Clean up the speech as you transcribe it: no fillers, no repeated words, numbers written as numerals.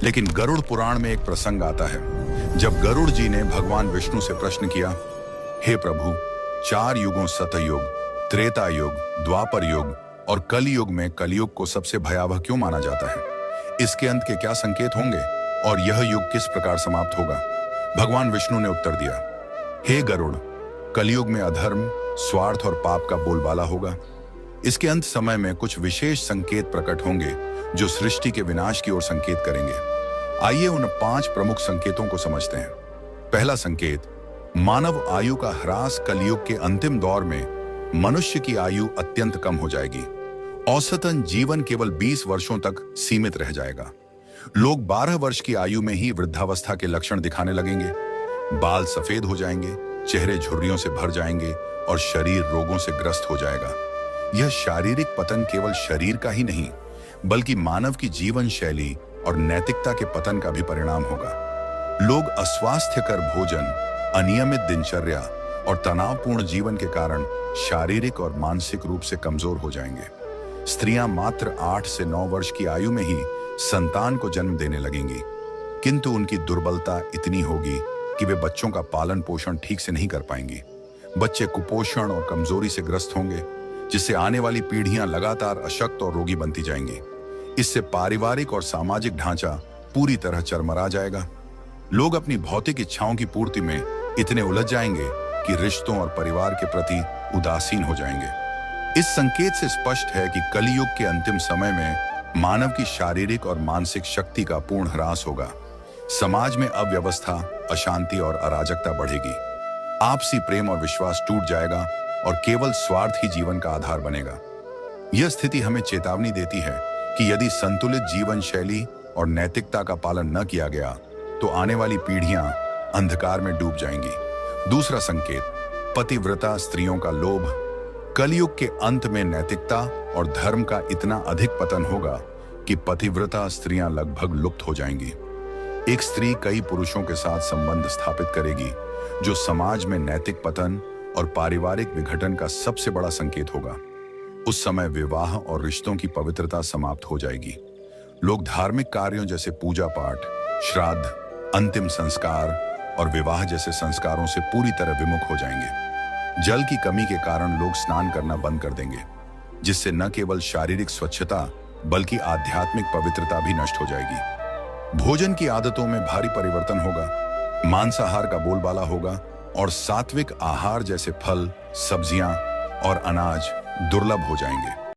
लेकिन गरुड़ पुराण में एक प्रसंग आता है जब गरुड़ जी ने भगवान विष्णु से प्रश्न किया, हे प्रभु, 4 युगों सतयुग, त्रेता युग, द्वापर युग और कलयुग में कलयुग को सबसे भयावह क्यों माना जाता है? इसके अंत के क्या संकेत होंगे और यह युग किस प्रकार समाप्त होगा? भगवान विष्णु ने उत्तर दिया, हे गरुड़, कलयुग में अधर्म, स्वार्थ और पाप का बोलबाला होगा। इसके अंत समय में कुछ विशेष संकेत प्रकट होंगे जो सृष्टि के विनाश की ओर संकेत करेंगे। आइए उन 5 प्रमुख संकेतों को समझते हैं। पहला संकेत, मानव आयु का ह्रास। कलयुग के अंतिम दौर में मनुष्य की आयु अत्यंत कम हो जाएगी। औसतन जीवन केवल 20 वर्षों तक सीमित रह जाएगा। लोग 12 वर्ष की आयु में ही वृद्धावस्था के लक्षण दिखाने लगेंगे। बाल सफेद हो जाएंगे, चेहरे झुर्रियों से भर जाएंगे और शरीर रोगों से ग्रस्त हो जाएगा। यह शारीरिक पतन केवल शरीर का ही नहीं, बल्कि मानव की जीवन शैली और नैतिकता के पतन का भी परिणाम होगा। लोग अस्वास्थ्यकर भोजन, अनियमित दिनचर्या और तनावपूर्ण जीवन के कारण शारीरिक और मानसिक रूप से कमजोर हो जाएंगे। स्त्रियां मात्र 8 से 9 वर्ष की आयु में ही संतान को जन्म देने लगेंगी, किंतु उनकी दुर्बलता इतनी होगी कि वे बच्चों का पालन पोषण ठीक से नहीं कर पाएंगी। बच्चे कुपोषण और कमजोरी से ग्रस्त होंगे, जिससे आने वाली पीढ़ियां लगातार अशक्त और रोगी बनती जाएंगी। इससे पारिवारिक और सामाजिक ढांचा पूरी तरह चरमरा जाएगा। लोग अपनी भौतिक इच्छाओं की पूर्ति में इतने उलझ जाएंगे कि रिश्तों और परिवार के प्रति उदासीन हो जाएंगे। इस संकेत से स्पष्ट है कि कलयुग के अंतिम समय में मानव की शारीरिक और मानसिक शक्ति का पूर्ण ह्रास होगा। समाज में अव्यवस्था, अशांति और अराजकता बढ़ेगी। आपसी प्रेम और विश्वास टूट जाएगा और केवल स्वार्थ ही जीवन का आधार बनेगा। यह स्थिति हमें चेतावनी देती है कि यदि संतुलित जीवन शैली और नैतिकता का पालन न किया गया तो आने वाली पीढ़ियां अंधकार में डूब जाएंगी। दूसरा संकेत, पतिव्रता स्त्रियों का लोभ। कलयुग के अंत में नैतिकता और धर्म का इतना अधिक पतन होगा कि पतिव्रता स्त्रियां लगभग लुप्त हो जाएंगी। एक स्त्री कई पुरुषों के साथ संबंध स्थापित करेगी, जो समाज में नैतिक पतन और पारिवारिक विघटन का सबसे बड़ा संकेत होगा। उस समय विवाह और रिश्तों की पवित्रता समाप्त हो जाएगी। लोग धार्मिक कार्यों जैसे पूजा पाठ, श्राद्ध, अंतिम संस्कार और विवाह जैसे संस्कारों से पूरी तरह विमुख हो जाएंगे। जल की कमी के कारण लोग स्नान करना बंद कर देंगे, जिससे न केवल शारीरिक स्वच्छता बल्कि आध्यात्मिक पवित्रता भी नष्ट हो जाएगी। भोजन की आदतों में भारी परिवर्तन होगा। मांसाहार का बोलबाला होगा और सात्विक आहार जैसे फल, सब्जियां और अनाज दुर्लभ हो जाएंगे।